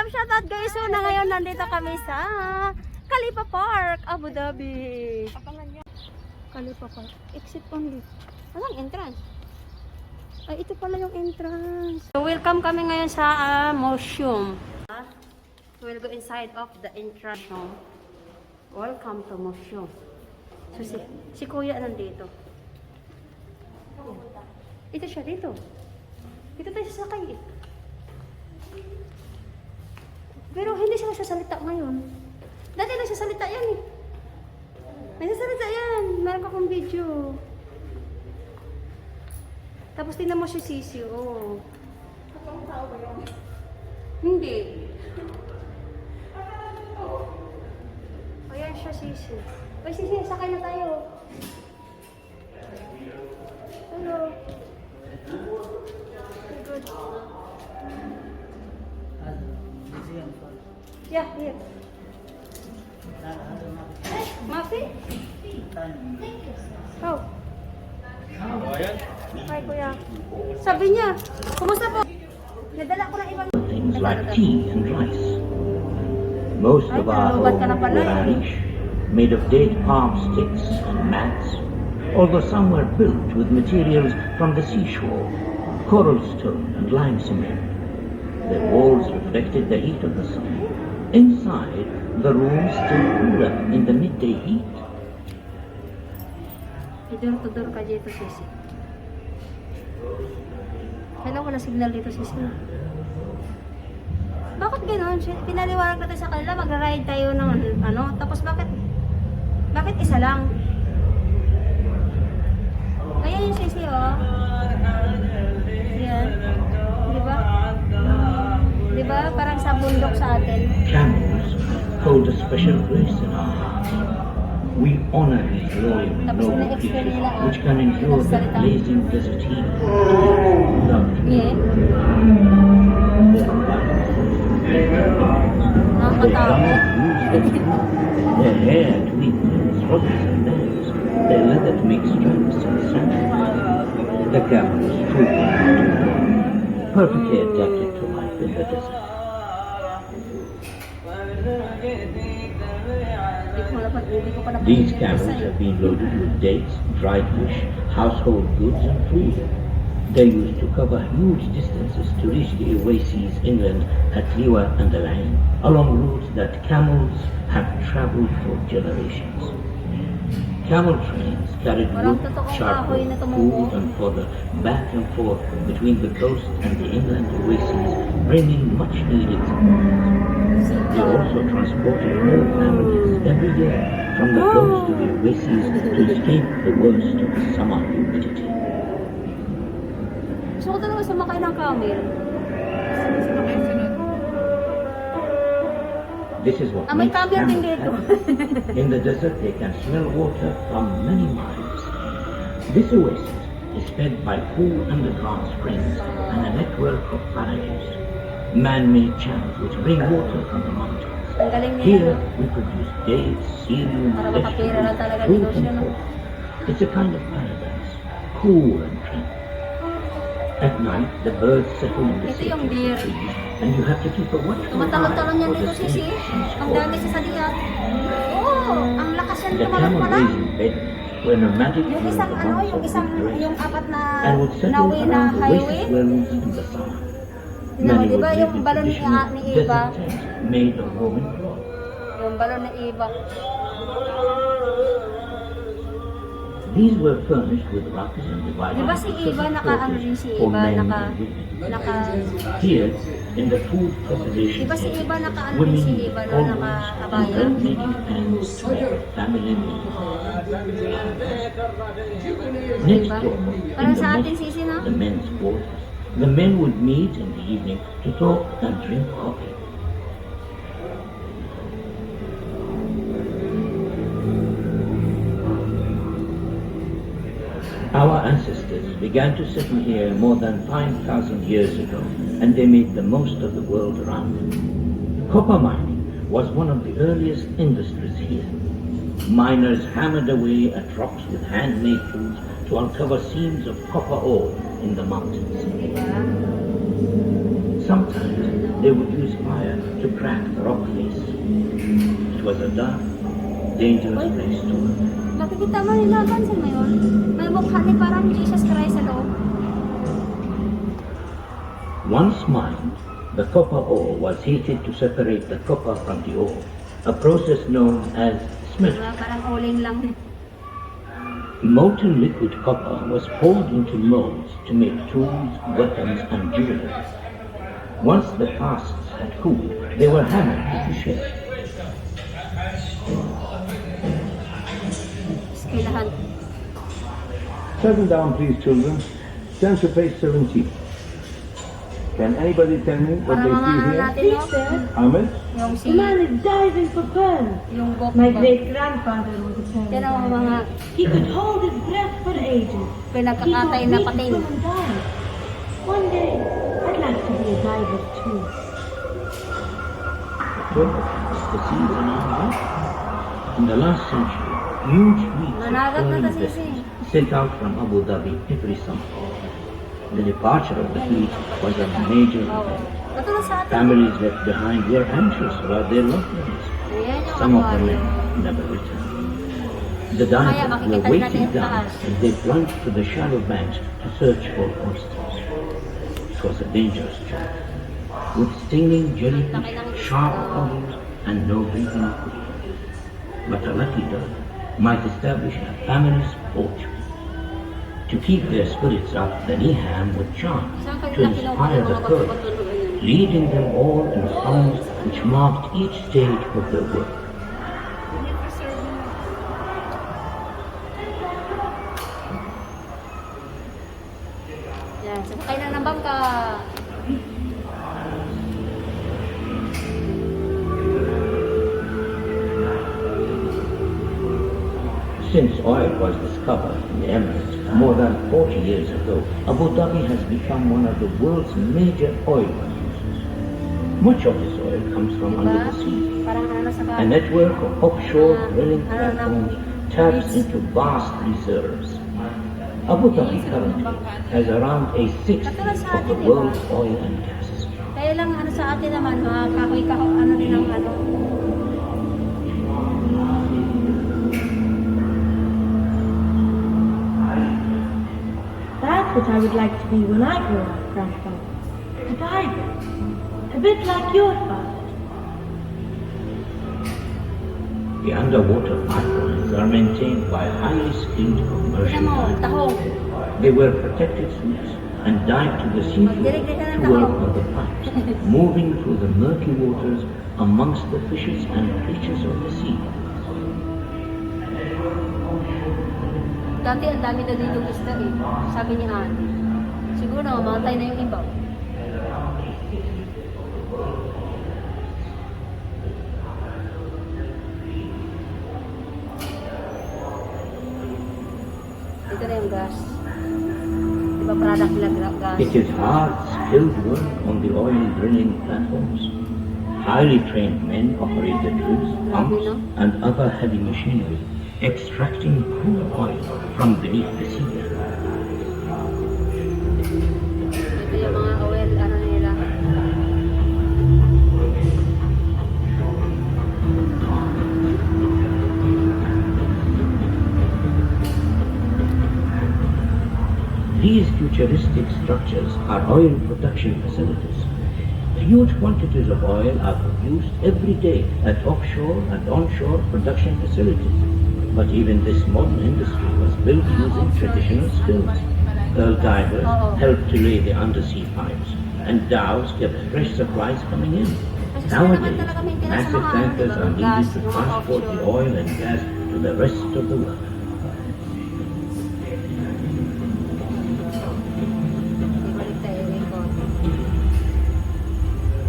Shoutout guys! So na ngayon nandito kami sa Kalifah Park, Abu Dhabi. Kalifah Park. Exit only. Walang entrance. Ay, ito pala yung entrance. So, welcome kami ngayon sa museum. We'll go inside of the entrance. Welcome to museum. So, si Kuya nandito. Ito siya dito. Dito tayo sasakay eh. Pero hindi siya nagsasalita ngayon. Dati nagsasalita yan eh. Nagsasalita yan. Meron ka kong video. Tapos tingnan mo si Sisi, oh. Kapang tao ba yun? Hindi. O yan siya, Sisi. Oy, Sisi, sakay na tayo. Hello. Good. Yeah, here. Eh, Mafi? Oh. Hi, Kuya. Sabi niya, kumusta po? Nadala ko ng ibang... Things like tea and rice. Most of our homes were Irish, made of date palm sticks and mats, although some were built with materials from the seashore, coral stone and lime cement. The walls reflected the heat of the sun. Inside, the rooms still cooler in the midday heat. Idor-tudor ka dito, Sisi. Kailan wala signal dito, Sisi? Bakit gano'n? Pinaliwanag natin sa kanila, mag-ride tayo ng ano, tapos bakit isa lang? Ayan yung Sisi, oh. Yan. Diba? Diba? Parang sa bundok sa atin. Camels hold a special place in our hearts. We honor these loyal, noble creatures which can endure the blazing desert heat. Without Yeah. Their hair to eat throats and necks, their leather to make stripes and sandals. The camel is truly perfectly adapted to life in the desert. These camels have been loaded with dates, dried fish, household goods and food. They used to cover huge distances to reach the oases inland at Liwa and Al-Ain, along routes that camels have traveled for generations. Camel trains carried wood, charcoal, food and fodder back and forth between the coast and the inland oases, bringing much needed supplies. They also transported whole families every year from the coast to the oases to escape the worst of the summer humidity. Gusto ko talaga sumakay ng camel. This is what May makes camel din camels dito. happy. In the desert, they can smell water from many miles. This oasis is fed by cool underground springs and a network of barrages, man-made channels which bring water from the mountains. Ang galing nila. Here, we produce dates, cereals, Para makapira lang talaga fruit negosyo, and no? pork. It's a kind of paradise, cool and tranquil. At night, the birds settle in the Ito yung shade deer. of the trees, and you have to keep a watchful Tumatalon-talon yan eye for dito, the Sisi. snakes and Ang dami scorpions. sa saliya. Oo, ang lakas yan The tumalon camel pala. raising bed were nomadic Yung during isang the ano, months yung of isang, migration yung apat na and would settle nawi na around the highway. oasis dwellings in the summer. No, Many di ba would yung live in balon traditional ni Eva? desert tents made of woven cloth. Yung balon na iba. These were furnished with rugs and divided Di ba si into Eva, separate naka-ano rin quarters si for Eva, men naka, and women. naka, Here, in the food preservation di ba si area, Eva, naka-ano rin women si Eva, no, almost naka-abaya? without making pans to make family meals. Next Diba? door, Parang in sa the atin, next, Sisi, no? the men's quarters, the men would meet in the evening to talk and drink coffee. Our ancestors began to settle here more than 5,000 years ago, and they made the most of the world around them. Copper mining was one of the earliest industries here. Miners hammered away at rocks with handmade tools to uncover seams of copper ore in the mountains. Sometimes they would use fire to cracked rock face. It was a dark, dangerous place to work. Makikita mo nila, pansin mo yun? May mukha ni parang Jesus Christ sa loob. Once mined, the copper ore was heated to separate the copper from the ore, a process known as smelting. Parang uling lang. Molten liquid copper was poured into molds to make tools, weapons, and jewelry. Once the casks had cooled, they were hammered into shape. Skilahan. Settle down, please, children. Turn to page 17. Can anybody tell me what Para they mga see ano here? natin, no? Ahmed? Yung si... The man is diving for pearls. Yung gok. My great-grandfather was a pearl Yan ang diver. mga He could hold his breath for ages. pinagkakatay na pating. One day, I'd like to be a diver too. The seas are now wet. In the last century, huge fleets of Nanagat na foreign kasi vessels set out from Abu Dhabi every summer. The departure of the fleet was a major event. Ito na sa atin. Families left behind were anxious about their loved ones. Ayan yung Some of them aquarium. never returned. The divers were weighted down as they plunged to the shallow banks to search for oysters. It was a dangerous job, with stinging jellyfish, sharp corals, and no breathing food. But a lucky dog might establish a family's fortune. To keep their spirits up, the Niham would chant to inspire the courage, leading them all in songs which marked each stage of their work. Yan, sakay na ng bangka. Since oil was discovered in the Emirates more than 40 years ago, Abu Dhabi has become one of the world's major oil producers. Much of this oil comes from under the sea. Parang ano sa A network of offshore drilling platforms taps into vast reserves. Abu Dhabi currently has around a sixth of the world's oil and gas. Kaya lang ano sa atin naman, mga kahoy-kahoy, ano din ang ano. That's what I would like to be when I grow up, Grandfather. A diver. A bit like your father. The underwater pipelines are maintained by highly skilled commercial Ano mo, divers. tahong. They wear protective suits and dive to the seafloor to work on the pipes, moving through the murky waters amongst the fishes and creatures of the sea. Dati ang dami na dito isda eh. Sabi ni Anne. Siguro mamatay na yung iba. Ito na yung gas. Diba product nila gas? It is hard, skilled work on the oil drilling platforms. Highly trained men operate the drills, pumps, and other heavy machinery, extracting crude oil from beneath the sea. Ito yung mga oil, ano nila. These futuristic structures are oil production facilities. Huge quantities of oil are produced every day at offshore and onshore production facilities. But even this modern industry was built using traditional skills. Pearl divers helped to lay the undersea pipes, and dhows kept fresh supplies coming in. Nowadays, massive tankers are needed to transport the oil and gas to the rest of the world.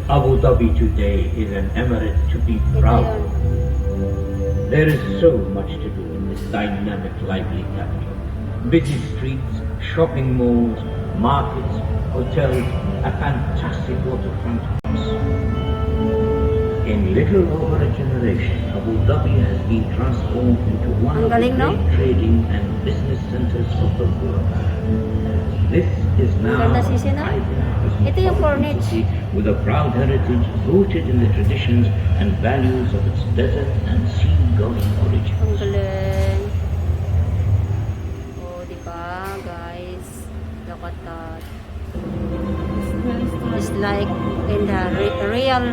Abu Dhabi today is an emirate to be proud of. There is so much to do in this dynamic, lively capital. Busy streets, shopping malls, markets, hotels, a fantastic waterfront house. In little over a generation, Abu Dhabi has been transformed into one of the Ang galing, no? great trading and business centers of the world. This is now ganda, a Sisi, no? vibrant, Ito yung cosmopolitan corniche. city with a proud heritage rooted in the traditions and values of its desert and sea-going origins. Ang galing. Oh, di ba, guys? Look at that. It's like in the real